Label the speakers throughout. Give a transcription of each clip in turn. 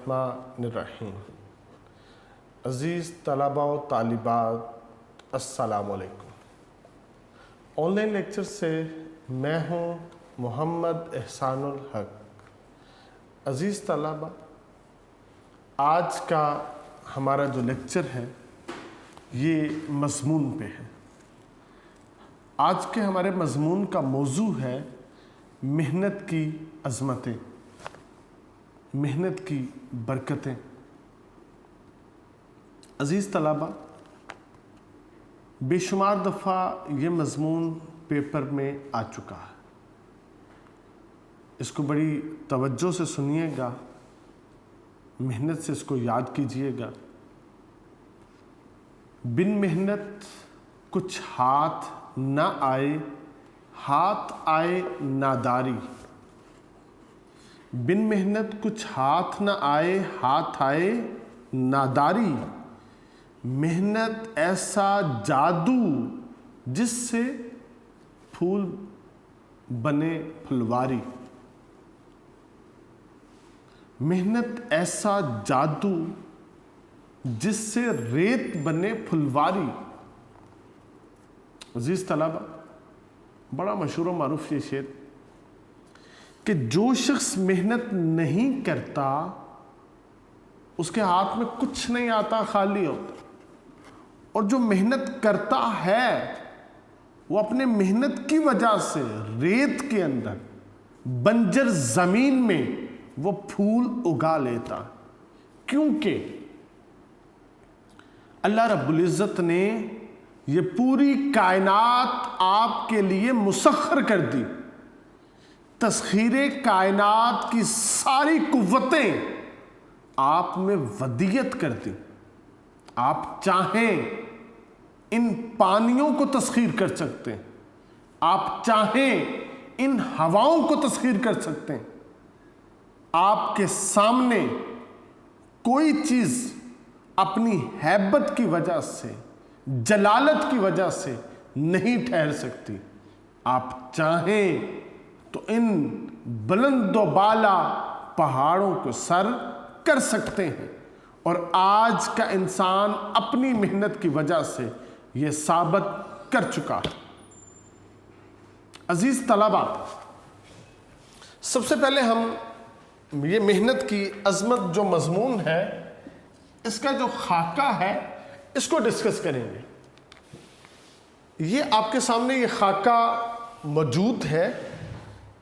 Speaker 1: الرحمن الرحیم۔ عزیز طلباء و طالبات السلام علیکم۔ آن لائن لیکچر سے میں ہوں محمد احسان الحق۔ عزیز طلباء، آج کا ہمارا جو لیکچر ہے یہ مضمون پہ ہے۔ آج کے ہمارے مضمون کا موضوع ہے محنت کی عظمتیں، محنت کی برکتیں۔ عزیز طلباء، بے شمار دفعہ یہ مضمون پیپر میں آ چکا ہے، اس کو بڑی توجہ سے سنیے گا، محنت سے اس کو یاد کیجئے گا۔ بن محنت کچھ ہاتھ نہ آئے، ہاتھ آئے ناداری۔ بن محنت کچھ ہاتھ نہ آئے، ہاتھ آئے ناداری۔ محنت ایسا جادو جس سے پھول بنے پھلواری۔ محنت ایسا جادو جس سے ریت بنے پھلواری۔ عزیز طلباء، بڑا مشہور و معروف یہ شعر کہ جو شخص محنت نہیں کرتا اس کے ہاتھ میں کچھ نہیں آتا، خالی ہوتا، اور جو محنت کرتا ہے وہ اپنے محنت کی وجہ سے ریت کے اندر بنجر زمین میں وہ پھول اگا لیتا، کیونکہ اللہ رب العزت نے یہ پوری کائنات آپ کے لیے مسخر کر دی۔ تسخیر کائنات کی ساری قوتیں آپ میں ودیت کر دی۔ آپ چاہیں ان پانیوں کو تسخیر کر سکتے ہیں، آپ چاہیں ان ہواؤں کو تسخیر کر سکتے ہیں۔ آپ کے سامنے کوئی چیز اپنی ہیبت کی وجہ سے، جلالت کی وجہ سے نہیں ٹھہر سکتی۔ آپ چاہیں تو ان بلند و بالا پہاڑوں کو سر کر سکتے ہیں، اور آج کا انسان اپنی محنت کی وجہ سے یہ ثابت کر چکا ہے۔ عزیز طلباء، سب سے پہلے ہم یہ محنت کی عظمت جو مضمون ہے اس کا جو خاکہ ہے اس کو ڈسکس کریں گے۔ یہ آپ کے سامنے یہ خاکہ موجود ہے،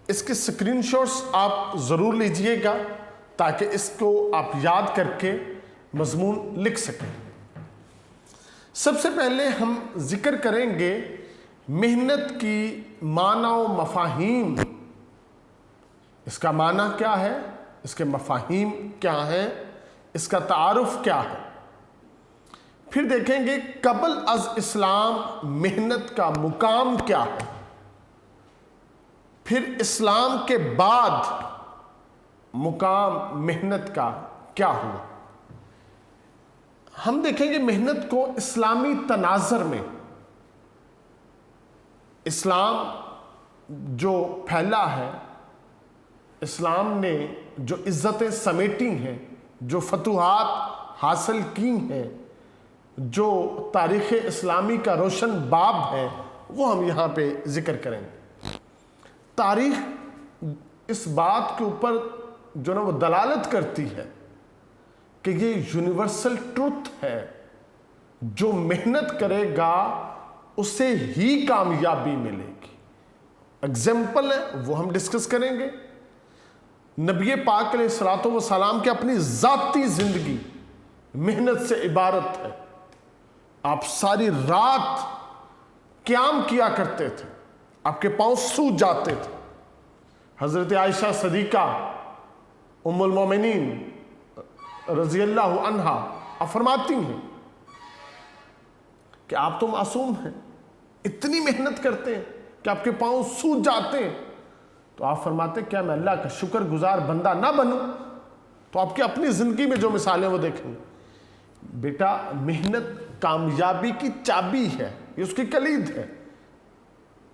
Speaker 1: اس کے سکرین شاٹس آپ ضرور لیجئے گا تاکہ اس کو آپ یاد کر کے مضمون لکھ سکیں۔ سب سے پہلے ہم ذکر کریں گے محنت کی معنی و مفاہیم۔ اس کا معنی کیا ہے، اس کے مفاہیم کیا ہیں، اس کا تعارف کیا ہے۔ پھر دیکھیں گے قبل از اسلام محنت کا مقام کیا ہے، پھر اسلام کے بعد مقام محنت کا کیا ہوا۔ ہم دیکھیں گے محنت کو اسلامی تناظر میں۔ اسلام جو پھیلا ہے، اسلام نے جو عزتیں سمیٹی ہیں، جو فتوحات حاصل کی ہیں، جو تاریخ اسلامی کا روشن باب ہے، وہ ہم یہاں پہ ذکر کریں گے۔ تاریخ اس بات کے اوپر جو وہ دلالت کرتی ہے کہ یہ یونیورسل ٹروتھ ہے، جو محنت کرے گا اسے ہی کامیابی ملے گی۔ اگزامپل ہے وہ ہم ڈسکس کریں گے۔ نبی پاک علیہ الصلوۃ والسلام کی اپنی ذاتی زندگی محنت سے عبارت ہے۔ آپ ساری رات قیام کیا کرتے تھے، آپ کے پاؤں سوج جاتے تھے۔ حضرت عائشہ صدیقہ ام المومنین رضی اللہ عنہا آپ فرماتی ہیں کہ آپ تو معصوم ہیں، اتنی محنت کرتے ہیں کہ آپ کے پاؤں سوج جاتے ہیں، تو آپ فرماتے ہیں کیا میں اللہ کا شکر گزار بندہ نہ بنوں؟ تو آپ کی اپنی زندگی میں جو مثالیں وہ دیکھیں گے۔ بیٹا، محنت کامیابی کی چابی ہے، یہ اس کی کلید ہے۔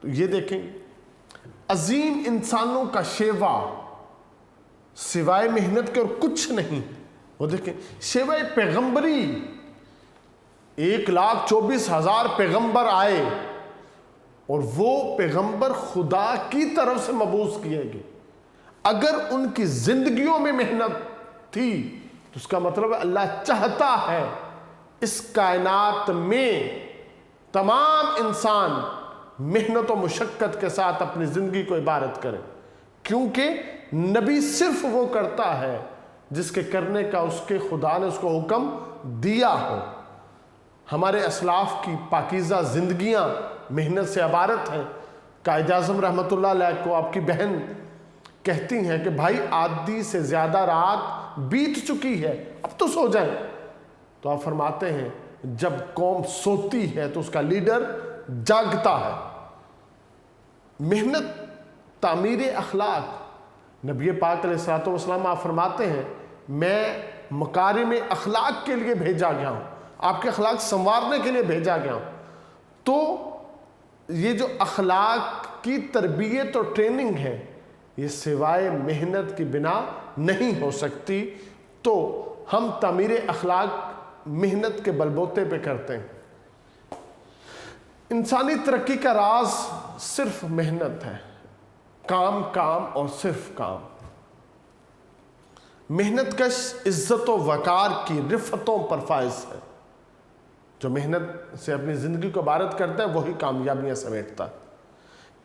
Speaker 1: تو یہ دیکھیں گے عظیم انسانوں کا شیوا سوائے محنت کے اور کچھ نہیں۔ وہ دیکھیں سوائے پیغمبری 1,24,000 پیغمبر آئے اور وہ پیغمبر خدا کی طرف سے مبعوث کیے گئے، اگر ان کی زندگیوں میں محنت تھی تو اس کا مطلب ہے اللہ چاہتا ہے اس کائنات میں تمام انسان محنت و مشقت کے ساتھ اپنی زندگی کو عبادت کریں، کیونکہ نبی صرف وہ کرتا ہے جس کے کرنے کا اس کے خدا نے اس کو حکم دیا ہو۔ ہمارے اسلاف کی پاکیزہ زندگیاں محنت سے عبارت ہیں۔ قائد اعظم رحمۃ اللہ علیہ کو آپ کی بہن کہتی ہیں کہ بھائی آدھی سے زیادہ رات بیت چکی ہے، اب تو سو جائیں۔ تو آپ فرماتے ہیں جب قوم سوتی ہے تو اس کا لیڈر جاگتا ہے۔ محنت تعمیر اخلاق، نبی پاک علیہ الصلوۃ والسلام آپ فرماتے ہیں میں مکارم اخلاق کے لیے بھیجا گیا ہوں، آپ کے اخلاق سنوارنے کے لیے بھیجا گیا ہوں۔ تو یہ جو اخلاق کی تربیت اور ٹریننگ ہے یہ سوائے محنت کی بنا نہیں ہو سکتی، تو ہم تعمیر اخلاق محنت کے بلبوتے پہ کرتے ہیں۔ انسانی ترقی کا راز صرف محنت ہے، کام کام اور صرف کام۔ محنت کش عزت و وقار کی رفتوں پر فائز ہے، جو محنت سے اپنی زندگی کو عبارت کرتا ہے وہی کامیابیاں سمیٹتا ہے۔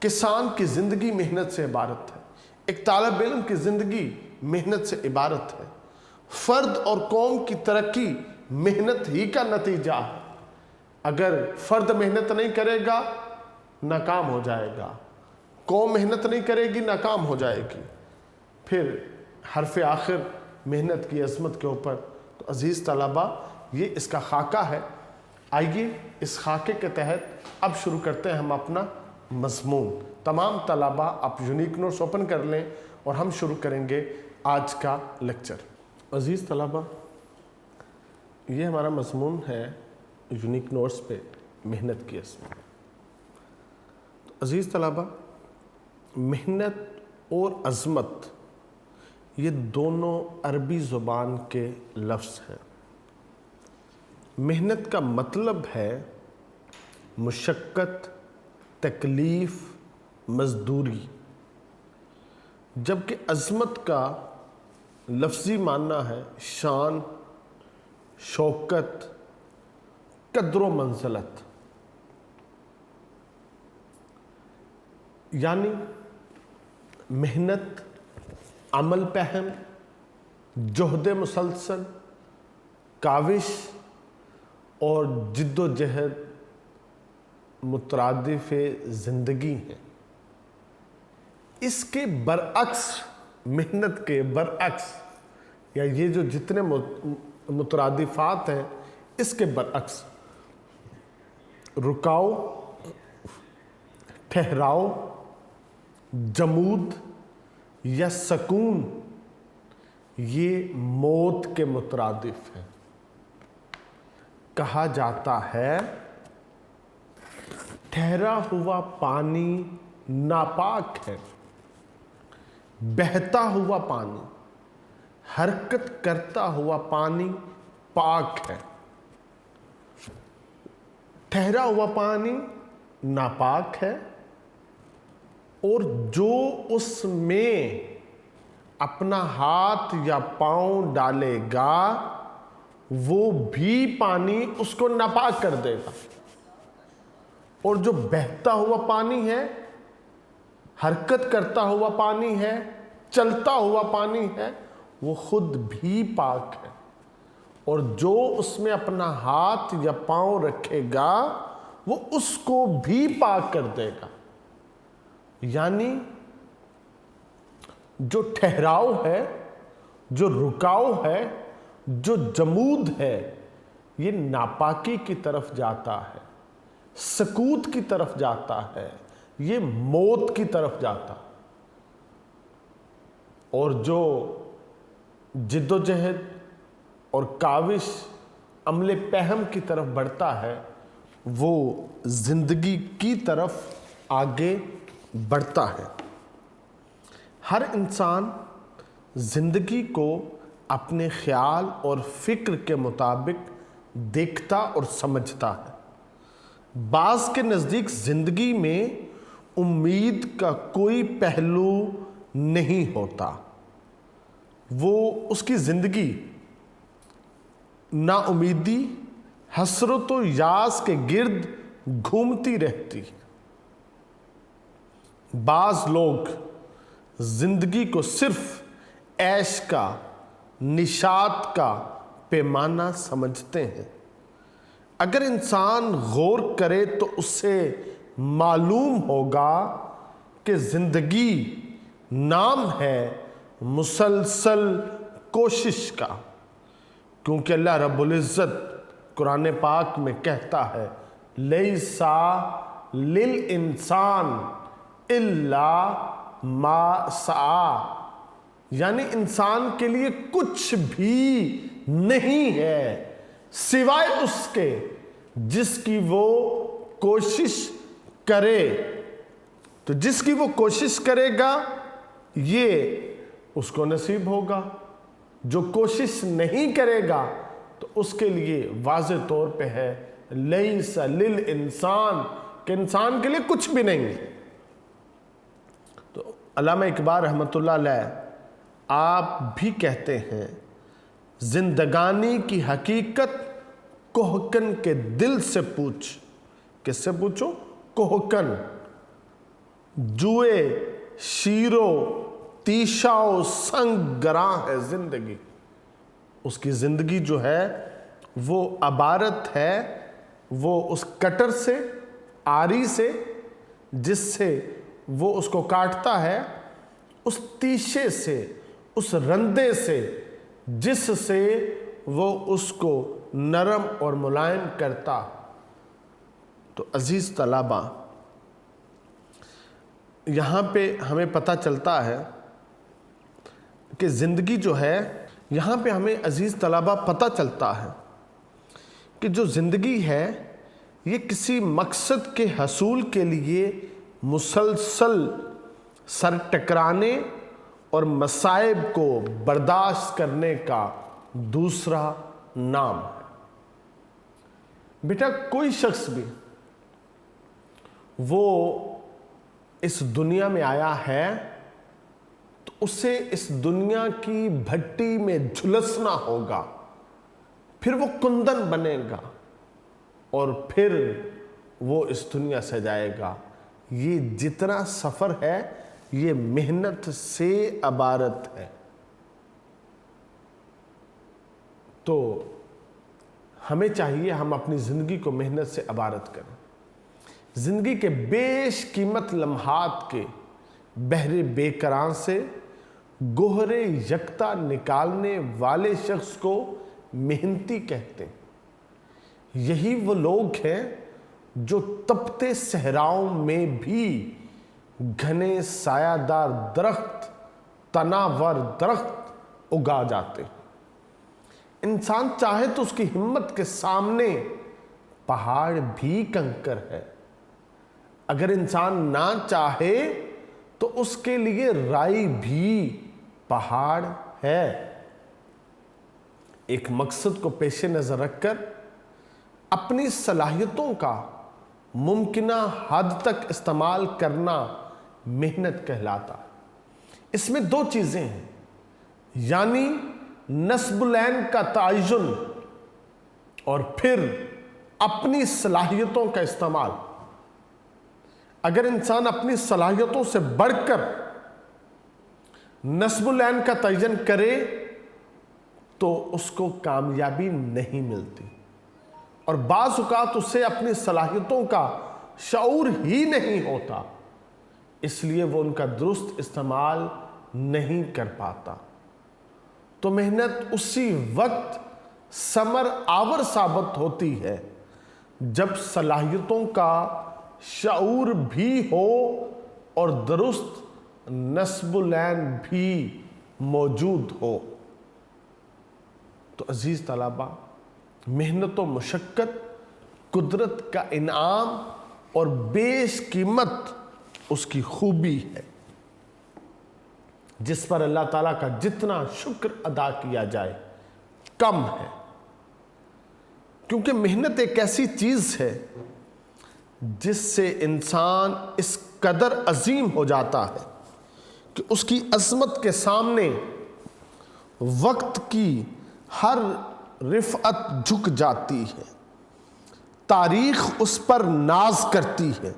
Speaker 1: کسان کی زندگی محنت سے عبارت ہے، ایک طالب علم کی زندگی محنت سے عبارت ہے۔ فرد اور قوم کی ترقی محنت ہی کا نتیجہ ہے۔ اگر فرد محنت نہیں کرے گا ناکام ہو جائے گا، قوم محنت نہیں کرے گی ناکام ہو جائے گی۔ پھر حرف آخر محنت کی عظمت کے اوپر، تو عزیز طلبہ یہ اس کا خاکہ ہے۔ آئیے اس خاکے کے تحت اب شروع کرتے ہیں ہم اپنا مضمون۔ تمام طلبہ آپ یونیک نوٹس اوپن کر لیں اور ہم شروع کریں گے آج کا لیکچر۔ عزیز طلبہ یہ ہمارا مضمون ہے یونیک نوٹس پہ محنت کی عظمت۔ عزیز طلبہ محنت اور عظمت یہ دونوں عربی زبان کے لفظ ہیں۔ محنت کا مطلب ہے مشقت، تکلیف، مزدوری، جبکہ عظمت کا لفظی معنی ہے شان، شوکت، قدر و منزلت۔ یعنی محنت، عمل پہم، جہد مسلسل، کاوش اور جد و جہد مترادف زندگی ہے۔ اس کے برعکس، محنت کے برعکس یا یہ جو جتنے مترادفات ہیں اس کے برعکس رکاؤ، ٹھہراؤ، جمود یا سکون یہ موت کے مترادف ہیں۔ کہا جاتا ہے ٹھہرا ہوا پانی ناپاک ہے، بہتا ہوا پانی، حرکت کرتا ہوا پانی پاک ہے۔ ٹھہرا ہوا پانی ناپاک ہے اور جو اس میں اپنا ہاتھ یا پاؤں ڈالے گا وہ بھی پانی اس کو ناپاک کر دے گا، اور جو بہتا ہوا پانی ہے، حرکت کرتا ہوا پانی ہے، چلتا ہوا پانی ہے، وہ خود بھی پاک ہے، اور جو اس میں اپنا ہاتھ یا پاؤں رکھے گا وہ اس کو بھی پاک کر دے گا۔ یعنی جو ٹھہراؤ ہے، جو رکاؤ ہے، جو جمود ہے، یہ ناپاکی کی طرف جاتا ہے، سکوت کی طرف جاتا ہے، یہ موت کی طرف جاتا۔ اور جو جد و جہد اور کاوش عمل پہم کی طرف بڑھتا ہے وہ زندگی کی طرف آگے بڑھتا ہے۔ ہر انسان زندگی کو اپنے خیال اور فکر کے مطابق دیکھتا اور سمجھتا ہے۔ بعض کے نزدیک زندگی میں امید کا کوئی پہلو نہیں ہوتا، وہ اس کی زندگی نا امیدی، حسرت و یاس کے گرد گھومتی رہتی۔ بعض لوگ زندگی کو صرف عیش کا، نشاط کا پیمانہ سمجھتے ہیں۔ اگر انسان غور کرے تو اسے معلوم ہوگا کہ زندگی نام ہے مسلسل کوشش کا، کیونکہ اللہ رب العزت قرآن پاک میں کہتا ہے لیسا للانسان الا ما سعی، یعنی انسان کے لیے کچھ بھی نہیں ہے سوائے اس کے جس کی وہ کوشش کرے۔ تو جس کی وہ کوشش کرے گا یہ اس کو نصیب ہوگا، جو کوشش نہیں کرے گا تو اس کے لیے واضح طور پہ ہے لیس للانسان، کہ انسان کے لیے کچھ بھی نہیں ہے۔ تو علامہ اقبال رحمۃ اللہ علیہ آپ بھی کہتے ہیں زندگانی کی حقیقت کوہکن کے دل سے پوچھ۔ کس سے پوچھو؟ کوہکن، جوئے شیرو تیشا و سنگ گراں ہے زندگی۔ اس کی زندگی جو ہے وہ عبارت ہے وہ اس کٹر سے، آری سے، جس سے وہ اس کو کاٹتا ہے، اس تیشے سے، اس رندے سے جس سے وہ اس کو نرم اور ملائم کرتا۔ تو عزیز طلبہ، یہاں پہ ہمیں پتہ چلتا ہے کہ زندگی جو ہے، یہاں پہ ہمیں عزیز طلبہ پتہ چلتا ہے کہ جو زندگی ہے یہ کسی مقصد کے حصول کے لیے مسلسل سر ٹکرانے اور مصائب کو برداشت کرنے کا دوسرا نام ہے۔ بیٹا کوئی شخص بھی وہ اس دنیا میں آیا ہے تو اسے اس دنیا کی بھٹی میں جھلسنا ہوگا، پھر وہ کندن بنے گا اور پھر وہ اس دنیا سے جائے گا۔ یہ جتنا سفر ہے یہ محنت سے عبارت ہے۔ تو ہمیں چاہیے ہم اپنی زندگی کو محنت سے عبارت کریں۔ زندگی کے بیش قیمت لمحات کے بحر بے کراں سے گوہر یکتا نکالنے والے شخص کو محنتی کہتے ہیں۔ یہی وہ لوگ ہیں جو تپتے صحراؤں میں بھی گھنے سایہ دار درخت، تناور درخت اگا جاتے ہیں۔ انسان چاہے تو اس کی ہمت کے سامنے پہاڑ بھی کنکر ہے، اگر انسان نہ چاہے تو اس کے لیے رائی بھی پہاڑ ہے۔ ایک مقصد کو پیش نظر رکھ کر اپنی صلاحیتوں کا ممکنہ حد تک استعمال کرنا محنت کہلاتا ہے۔ اس میں دو چیزیں ہیں، یعنی نصب العین کا تعین اور پھر اپنی صلاحیتوں کا استعمال۔ اگر انسان اپنی صلاحیتوں سے بڑھ کر نصب العین کا تعین کرے تو اس کو کامیابی نہیں ملتی، اور بعض اوقات اسے اپنی صلاحیتوں کا شعور ہی نہیں ہوتا، اس لیے وہ ان کا درست استعمال نہیں کر پاتا۔ تو محنت اسی وقت ثمر آور ثابت ہوتی ہے جب صلاحیتوں کا شعور بھی ہو اور درست نصب العین بھی موجود ہو۔ تو عزیز طلبہ، محنت و مشقت قدرت کا انعام اور بیش قیمت اس کی خوبی ہے۔ جس پر اللہ تعالیٰ کا جتنا شکر ادا کیا جائے کم ہے، کیونکہ محنت ایک ایسی چیز ہے جس سے انسان اس قدر عظیم ہو جاتا ہے کہ اس کی عظمت کے سامنے وقت کی ہر رفعت جھک جاتی ہے، تاریخ اس پر ناز کرتی ہے۔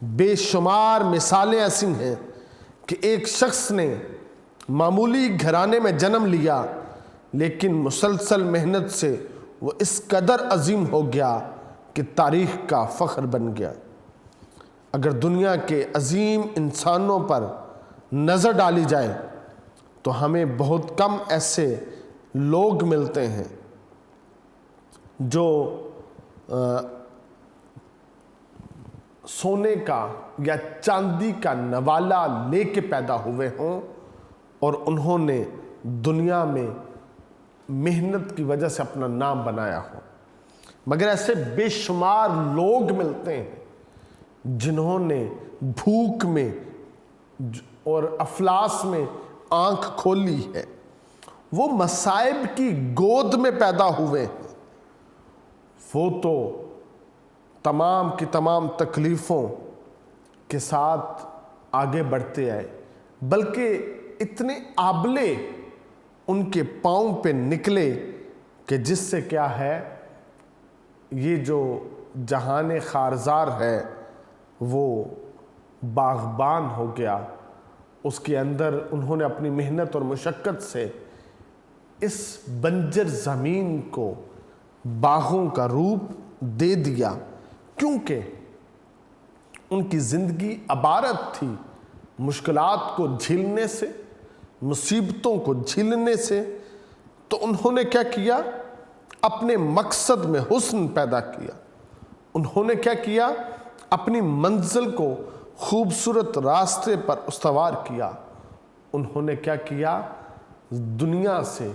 Speaker 1: بے شمار مثالیں ایسی ہیں کہ ایک شخص نے معمولی گھرانے میں جنم لیا لیکن مسلسل محنت سے وہ اس قدر عظیم ہو گیا کہ تاریخ کا فخر بن گیا۔ اگر دنیا کے عظیم انسانوں پر نظر ڈالی جائے تو ہمیں بہت کم ایسے لوگ ملتے ہیں جو سونے کا یا چاندی کا نوالہ لے کے پیدا ہوئے ہوں اور انہوں نے دنیا میں محنت کی وجہ سے اپنا نام بنایا ہو، مگر ایسے بے شمار لوگ ملتے ہیں جنہوں نے بھوک میں اور افلاس میں آنکھ کھولی ہے، وہ مصائب کی گود میں پیدا ہوئے ہیں، وہ تو تمام کی تمام تکلیفوں کے ساتھ آگے بڑھتے آئے، بلکہ اتنے آبلے ان کے پاؤں پہ نکلے کہ جس سے کیا ہے، یہ جو جہان خارزار ہے وہ باغبان ہو گیا۔ اس کے اندر انہوں نے اپنی محنت اور مشقت سے اس بنجر زمین کو باغوں کا روپ دے دیا، کیونکہ ان کی زندگی عبارت تھی مشکلات کو جھیلنے سے، مصیبتوں کو جھیلنے سے۔ تو انہوں نے کیا کیا؟ اپنے مقصد میں حسن پیدا کیا۔ انہوں نے کیا کیا؟ اپنی منزل کو خوبصورت راستے پر استوار کیا۔ انہوں نے کیا کیا؟ دنیا سے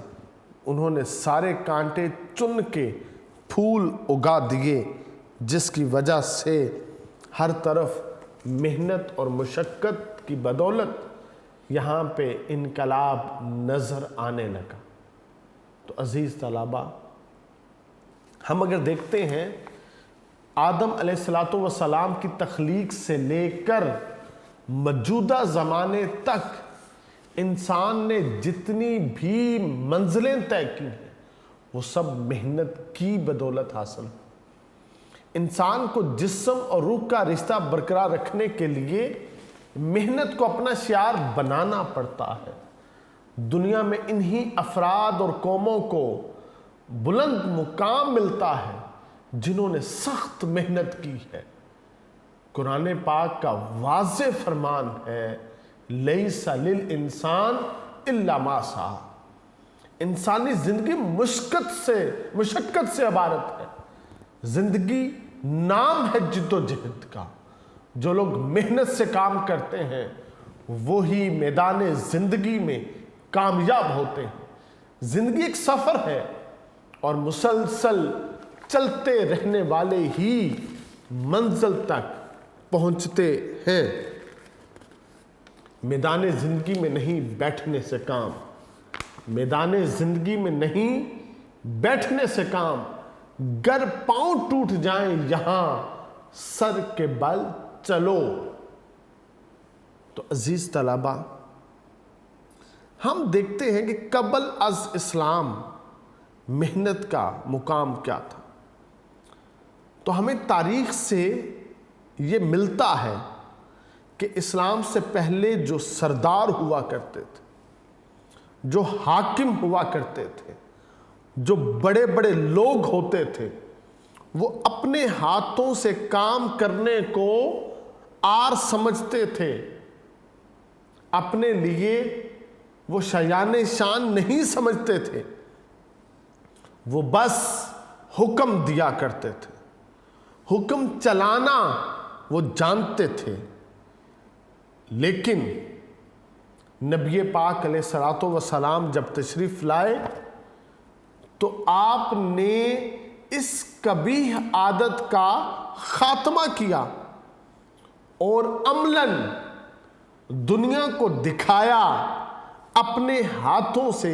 Speaker 1: انہوں نے سارے کانٹے چن کے پھول اگا دیے، جس کی وجہ سے ہر طرف محنت اور مشقت کی بدولت یہاں پہ انقلاب نظر آنے لگا۔ تو عزیز طلباء، ہم اگر دیکھتے ہیں آدم علیہ السلام کی تخلیق سے لے کر موجودہ زمانے تک انسان نے جتنی بھی منزلیں طے کی ہیں وہ سب محنت کی بدولت حاصل۔ انسان کو جسم اور روح کا رشتہ برقرار رکھنے کے لیے محنت کو اپنا شعار بنانا پڑتا ہے۔ دنیا میں انہی افراد اور قوموں کو بلند مقام ملتا ہے جنہوں نے سخت محنت کی ہے۔ قرآن پاک کا واضح فرمان ہے، لیس للانسان الا ما سعی۔ انسانی زندگی مشقت سے عبارت ہے۔ زندگی نام ہے جد و جہد کا۔ جو لوگ محنت سے کام کرتے ہیں وہی میدان زندگی میں کامیاب ہوتے ہیں۔ زندگی ایک سفر ہے اور مسلسل چلتے رہنے والے ہی منزل تک پہنچتے ہیں۔ میدان زندگی میں نہیں بیٹھنے سے کام، میدان زندگی میں نہیں بیٹھنے سے کام، گر پاؤں ٹوٹ جائیں یہاں سر کے بل چلو۔ تو عزیز طلباء، ہم دیکھتے ہیں کہ قبل از اسلام محنت کا مقام کیا تھا۔ تو ہمیں تاریخ سے یہ ملتا ہے کہ اسلام سے پہلے جو سردار ہوا کرتے تھے، جو حاکم ہوا کرتے تھے، جو بڑے بڑے لوگ ہوتے تھے، وہ اپنے ہاتھوں سے کام کرنے کو آر سمجھتے تھے۔ اپنے لیے وہ شایان شان نہیں سمجھتے تھے، وہ بس حکم دیا کرتے تھے، حکم چلانا وہ جانتے تھے۔ لیکن نبی پاک علیہ الصلوۃ والسلام جب تشریف لائے تو آپ نے اس قبیح عادت کا خاتمہ کیا اور عملاً دنیا کو دکھایا اپنے ہاتھوں سے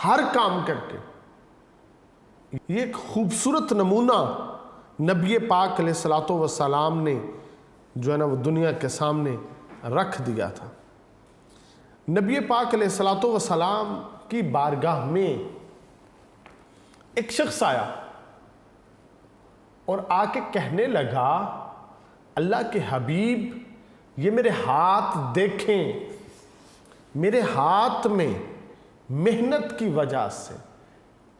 Speaker 1: ہر کام کر کے۔ یہ ایک خوبصورت نمونہ نبی پاک علیہ الصلوۃ والسلام نے جو ہے نا وہ دنیا کے سامنے رکھ دیا تھا۔ نبی پاک علیہ الصلوۃ والسلام کی بارگاہ میں ایک شخص آیا اور آ کے کہنے لگا، اللہ کے حبیب یہ میرے ہاتھ دیکھیں، میرے ہاتھ میں محنت کی وجہ سے،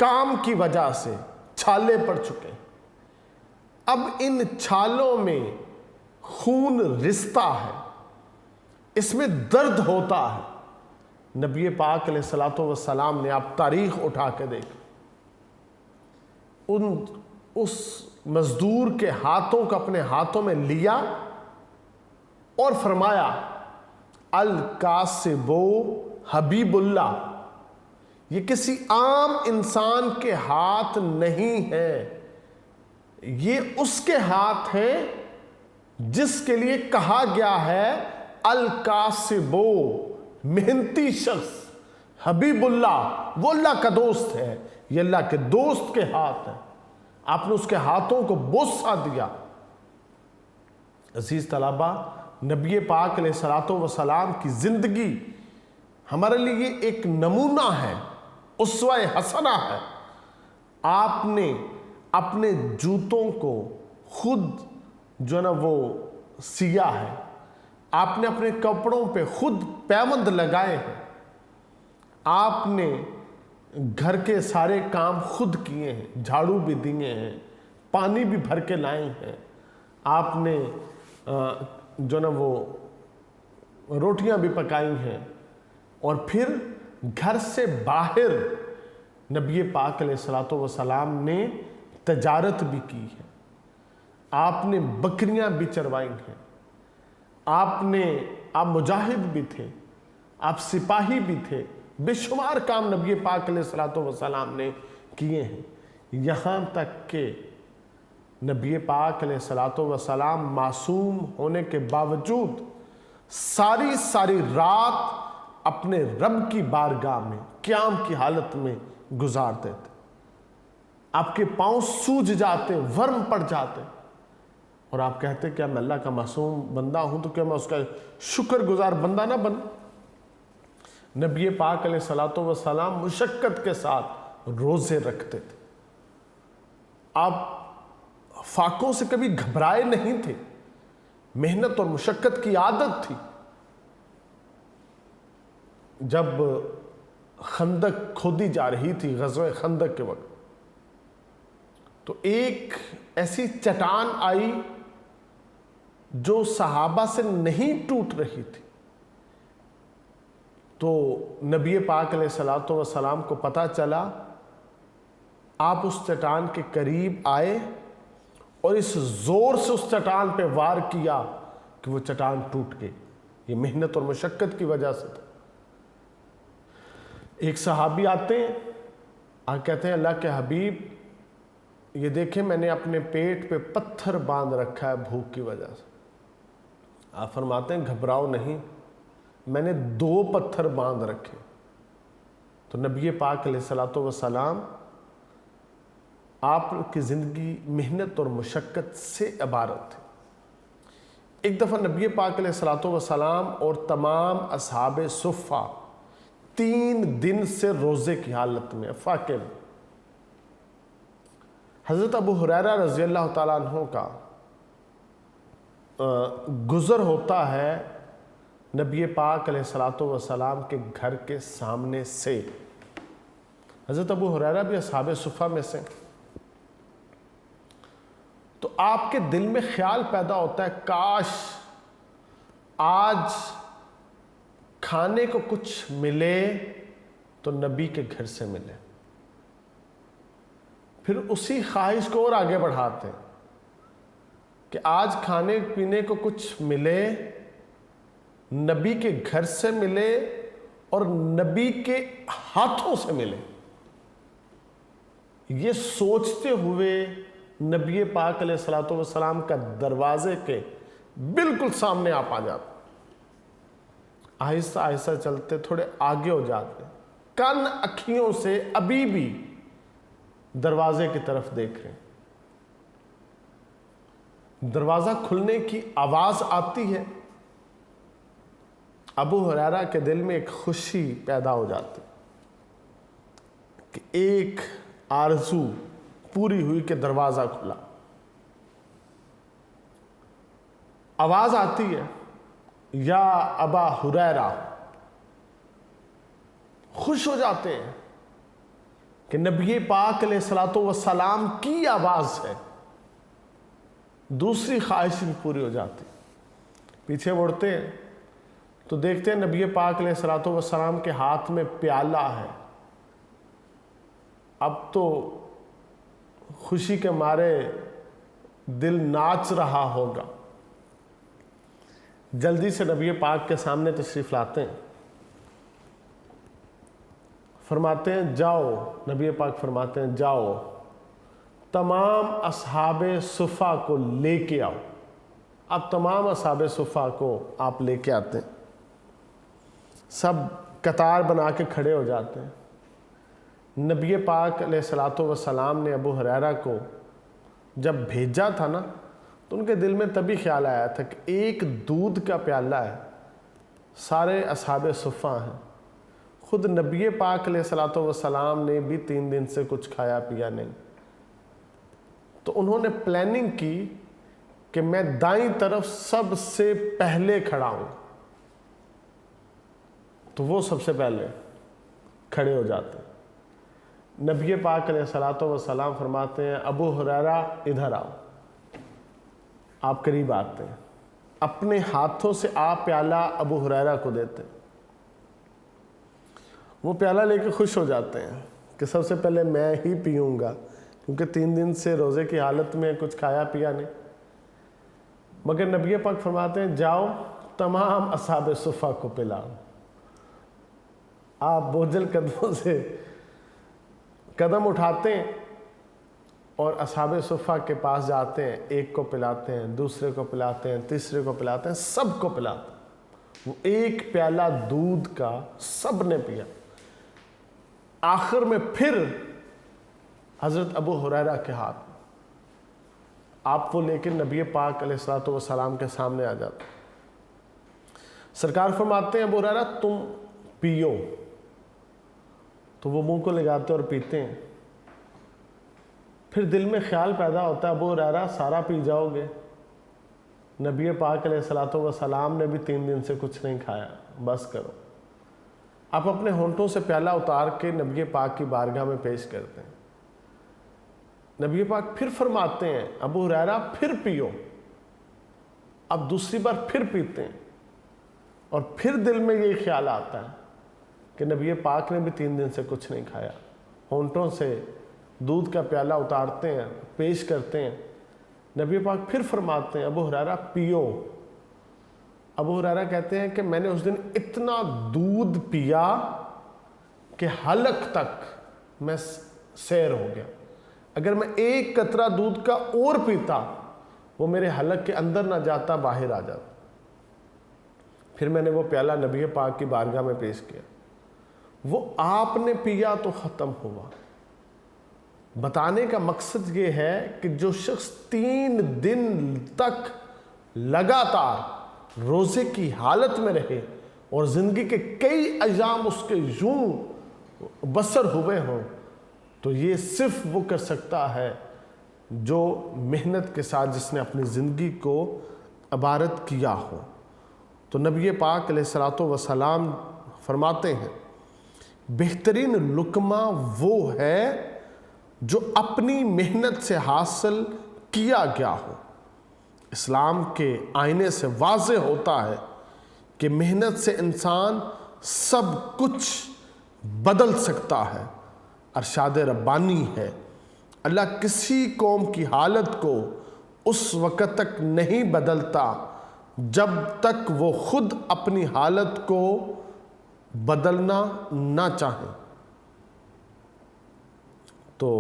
Speaker 1: کام کی وجہ سے چھالے پڑ چکے، اب ان چھالوں میں خون رستا ہے، اس میں درد ہوتا ہے۔ نبی پاک علیہ الصلوۃ والسلام نے، آپ تاریخ اٹھا کے دیکھ، اس مزدور کے ہاتھوں کو اپنے ہاتھوں میں لیا اور فرمایا، القاسب حبیب اللہ، یہ کسی عام انسان کے ہاتھ نہیں ہے، یہ اس کے ہاتھ ہیں جس کے لیے کہا گیا ہے القاسب، محنتی شخص، حبیب اللہ، وہ اللہ کا دوست ہے، یہ اللہ کے دوست کے ہاتھ ہیں۔ آپ نے اس کے ہاتھوں کو بوسہ دیا۔ عزیز طلبہ، نبی پاک علیہ الصلوۃ والسلام کی زندگی ہمارے لیے ایک نمونہ ہے، اسوہ حسنہ ہے۔ آپ نے اپنے جوتوں کو خود جو ہے نا وہ سیا ہے، آپ نے اپنے کپڑوں پہ خود پیوند لگائے ہیں، آپ نے گھر کے سارے کام خود کیے ہیں، جھاڑو بھی دیے ہیں، پانی بھی بھر کے لائے ہیں، آپ نے جو نا وہ روٹیاں بھی پکائی ہیں، اور پھر گھر سے باہر نبی پاک علیہ الصلوۃ والسلام نے تجارت بھی کی ہے، آپ نے بکریاں بھی چروائی ہیں، آپ مجاہد بھی تھے، آپ سپاہی بھی تھے، بے شمار کام نبی پاک علیہ الصلوۃ والسلام نے کیے ہیں، یہاں تک کہ نبی پاک علیہ الصلوۃ والسلام معصوم ہونے کے باوجود ساری رات اپنے رب کی بارگاہ میں قیام کی حالت میں گزارتے تھے۔ آپ کے پاؤں سوج جاتے، ورم پڑ جاتے، اور آپ کہتے کیا میں اللہ کا معصوم بندہ ہوں تو کیا میں اس کا شکر گزار بندہ نہ بن؟ نبی پاک علیہ الصلوۃ والسلام مشقت کے ساتھ روزے رکھتے تھے، آپ فاقوں سے کبھی گھبرائے نہیں تھے، محنت اور مشقت کی عادت تھی۔ جب خندق کھودی جا رہی تھی، غزوہ خندق کے وقت، تو ایک ایسی چٹان آئی جو صحابہ سے نہیں ٹوٹ رہی تھی، تو نبی پاک علیہ الصلوۃ والسلام کو پتہ چلا، آپ اس چٹان کے قریب آئے اور اس زور سے اس چٹان پہ وار کیا کہ وہ چٹان ٹوٹ گئی۔ یہ محنت اور مشقت کی وجہ سے تھا۔ ایک صحابی آتے ہیں، کہتے ہیں اللہ کے حبیب یہ دیکھیں میں نے اپنے پیٹ پہ پتھر باندھ رکھا ہے بھوک کی وجہ سے۔ آپ فرماتے ہیں گھبراؤ نہیں، میں نے 2 پتھر باندھ رکھے۔ تو نبی پاک علیہ الصلوۃ والسلام، آپ کی زندگی محنت اور مشقت سے عبارت ہے۔ ایک دفعہ نبی پاک علیہ الصلوۃ والسلام اور تمام اصحاب صفہ 3 دن سے روزے کی حالت میں، فاقے میں۔ حضرت ابو ہریرہ رضی اللہ تعالیٰ عنہ کا گزر ہوتا ہے نبی پاک علیہ الصلوۃ والسلام کے گھر کے سامنے سے۔ حضرت ابو ہریرہ بھی اصحاب صفہ میں سے، تو آپ کے دل میں خیال پیدا ہوتا ہے کاش آج کھانے کو کچھ ملے تو نبی کے گھر سے ملے۔ پھر اسی خواہش کو اور آگے بڑھاتے ہیں کہ آج کھانے پینے کو کچھ ملے، نبی کے گھر سے ملے اور نبی کے ہاتھوں سے ملے۔ یہ سوچتے ہوئے نبی پاک علیہ الصلوۃ والسلام کا دروازے کے بالکل سامنے آپ آ جاتے، آہستہ آہستہ چلتے تھوڑے آگے ہو جاتے، کن اکھیوں سے ابھی بھی دروازے کی طرف دیکھ رہے ہیں۔ دروازہ کھلنے کی آواز آتی ہے، ابو ہریرہ کے دل میں ایک خوشی پیدا ہو جاتی کہ ایک آرزو پوری ہوئی کہ دروازہ کھلا۔ آواز آتی ہے، یا ابا ہریرہ، خوش ہو جاتے ہیں کہ نبی پاک علیہ الصلوۃ والسلام کی آواز ہے۔ دوسری خواہش بھی پوری ہو جاتی، پیچھے مڑتے ہیں تو دیکھتے ہیں نبی پاک علیہ الصلوۃ والسلام کے ہاتھ میں پیالہ ہے۔ اب تو خوشی کے مارے دل ناچ رہا ہوگا۔ جلدی سے نبی پاک کے سامنے تشریف لاتے ہیں، فرماتے ہیں جاؤ، نبی پاک فرماتے ہیں جاؤ تمام اصحاب صفہ کو لے کے آؤ۔ اب تمام اصحاب صفہ کو آپ لے کے آتے ہیں، سب قطار بنا کے کھڑے ہو جاتے ہیں۔ نبی پاک علیہ الصلوۃ والسلام نے ابو ہریرہ کو جب بھیجا تھا نا، تو ان کے دل میں تبھی خیال آیا تھا کہ ایک دودھ کا پیالہ ہے، سارے اصحاب صفہ ہیں، خود نبی پاک علیہ الصلوۃ والسلام نے بھی 3 دن سے کچھ کھایا پیا نہیں۔ تو انہوں نے پلاننگ کی کہ میں دائیں طرف سب سے پہلے کھڑا ہوں، تو وہ سب سے پہلے کھڑے ہو جاتے ہیں۔ نبی پاک علیہ الصلوۃ والسلام فرماتے ہیں ابو ہریرہ ادھر آؤ۔ آپ قریب آتے ہیں، اپنے ہاتھوں سے آپ پیالہ ابو ہریرہ کو دیتے ہیں۔ وہ پیالہ لے کے خوش ہو جاتے ہیں کہ سب سے پہلے میں ہی پیوں گا، کیونکہ 3 دن سے روزے کی حالت میں کچھ کھایا پیا نہیں۔ مگر نبی پاک فرماتے ہیں جاؤ تمام اصحاب صفہ کو پلاؤ۔ آپ بوجھل قدموں سے قدم اٹھاتے ہیں اور اصحاب صفہ کے پاس جاتے ہیں، ایک کو پلاتے ہیں، دوسرے کو پلاتے ہیں، تیسرے کو پلاتے ہیں، سب کو پلاتے ہیں۔ وہ ایک پیالہ دودھ کا سب نے پیا۔ آخر میں پھر حضرت ابو ہریرہ کے ہاتھ میں آپ وہ لے کے نبی پاک علیہ الصلوۃ والسلام کے سامنے آ جاتے ہیں۔ سرکار فرماتے ہیں ابو ہریرہ تم پیو، تو وہ منہ کو لگاتے اور پیتے ہیں۔ پھر دل میں خیال پیدا ہوتا ہے ابو ہریرہ سارا پی جاؤ گے، نبی پاک علیہ الصلوۃ والسلام نے بھی 3 دن سے کچھ نہیں کھایا، بس کرو۔ آپ اپنے ہونٹوں سے پیالہ اتار کے نبی پاک کی بارگاہ میں پیش کرتے ہیں۔ نبی پاک پھر فرماتے ہیں ابو ہریرہ پھر پیو۔ اب دوسری بار پھر پیتے ہیں، اور پھر دل میں یہ خیال آتا ہے کہ نبی پاک نے بھی 3 دن سے کچھ نہیں کھایا۔ ہونٹوں سے دودھ کا پیالہ اتارتے ہیں، پیش کرتے ہیں۔ نبی پاک پھر فرماتے ہیں ابو ہریرہ پیو۔ ابو ہریرہ کہتے ہیں کہ میں نے اس دن اتنا دودھ پیا کہ حلق تک میں سیر ہو گیا۔ اگر میں ایک قطرہ دودھ کا اور پیتا، وہ میرے حلق کے اندر نہ جاتا، باہر آ جاتا۔ پھر میں نے وہ پیالہ نبی پاک کی بارگاہ میں پیش کیا، وہ آپ نے پیا تو ختم ہوا۔ بتانے کا مقصد یہ ہے کہ جو شخص 3 دن تک لگاتار روزے کی حالت میں رہے اور زندگی کے کئی ایام اس کے یوں بسر ہوئے ہوں، تو یہ صرف وہ کر سکتا ہے جو محنت کے ساتھ جس نے اپنی زندگی کو عبارت کیا ہو۔ تو نبی پاک علیہ الصلوۃ والسلام فرماتے ہیں بہترین لقمہ وہ ہے جو اپنی محنت سے حاصل کیا گیا ہو۔ اسلام کے آئینے سے واضح ہوتا ہے کہ محنت سے انسان سب کچھ بدل سکتا ہے۔ ارشاد ربانی ہے اللہ کسی قوم کی حالت کو اس وقت تک نہیں بدلتا جب تک وہ خود اپنی حالت کو بدلنا نہ چاہیں۔ تو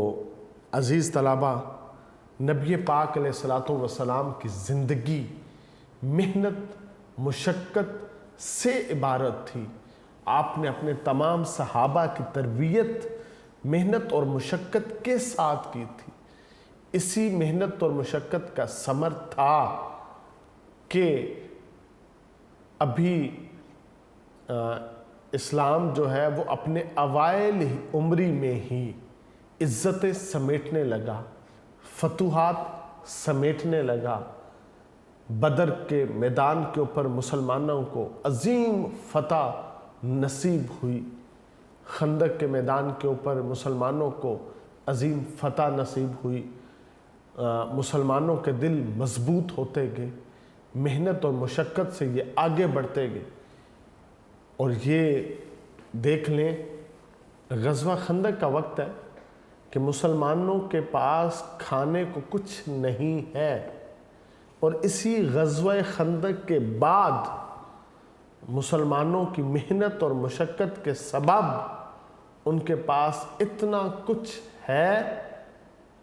Speaker 1: عزیز طلبہ، نبی پاک علیہ الصلوۃ والسلام کی زندگی محنت، مشقت، سے عبارت تھی۔ آپ نے اپنے تمام صحابہ کی تربیت محنت اور مشقت کے ساتھ کی تھی۔ اسی محنت اور مشقت کا ثمر تھا کہ ابھی اسلام جو ہے وہ اپنے اوائل عمری میں ہی عزتیں سمیٹنے لگا، فتوحات سمیٹنے لگا۔ بدر کے میدان کے اوپر مسلمانوں کو عظیم فتح نصیب ہوئی، خندق کے میدان کے اوپر مسلمانوں کو عظیم فتح نصیب ہوئی، مسلمانوں کے دل مضبوط ہوتے گئے، محنت اور مشقت سے یہ آگے بڑھتے گئے۔ اور یہ دیکھ لیں غزوہ خندق کا وقت ہے کہ مسلمانوں کے پاس کھانے کو کچھ نہیں ہے، اور اسی غزوہ خندق کے بعد مسلمانوں کی محنت اور مشقت کے سبب ان کے پاس اتنا کچھ ہے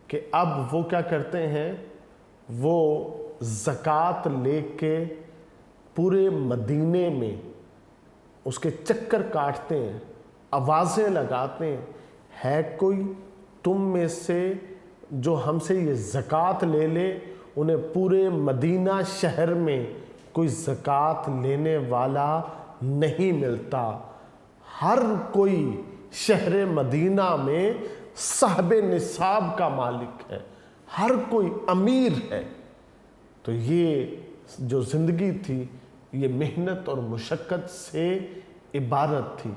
Speaker 1: کہ اب وہ کیا کرتے ہیں، وہ زکوٰۃ لے کے پورے مدینے میں اس کے چکر کاٹتے ہیں، آوازیں لگاتے ہیں، ہے کوئی تم میں سے جو ہم سے یہ زکوٰۃ لے لے؟ انہیں پورے مدینہ شہر میں کوئی زکوٰۃ لینے والا نہیں ملتا۔ ہر کوئی شہر مدینہ میں صاحب نصاب کا مالک ہے، ہر کوئی امیر ہے۔ تو یہ جو زندگی تھی یہ محنت اور مشقت سے عبارت تھی۔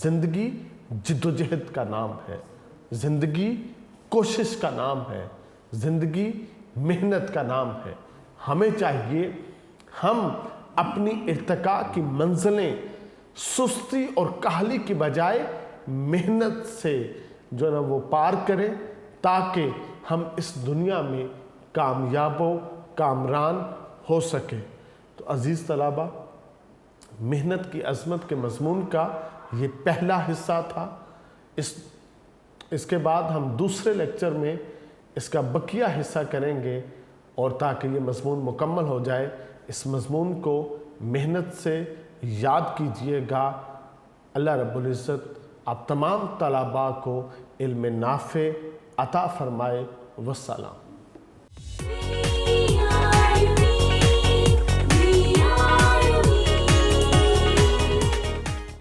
Speaker 1: زندگی جد و جہد کا نام ہے، زندگی کوشش کا نام ہے، زندگی محنت کا نام ہے۔ ہمیں چاہیے ہم اپنی ارتقاء کی منزلیں سستی اور کاہلی کی بجائے محنت سے جو ہے نا وہ پار کریں، تاکہ ہم اس دنیا میں کامیاب و کامران ہو سکیں۔ تو عزیز طلبہ، محنت کی عظمت کے مضمون کا یہ پہلا حصہ تھا۔ اس کے بعد ہم دوسرے لیکچر میں اس کا بقیہ حصہ کریں گے، اور تاکہ یہ مضمون مکمل ہو جائے اس مضمون کو محنت سے یاد کیجئے گا۔ اللہ رب العزت آپ تمام طلباء کو علم نافع عطا فرمائے۔ والسلام۔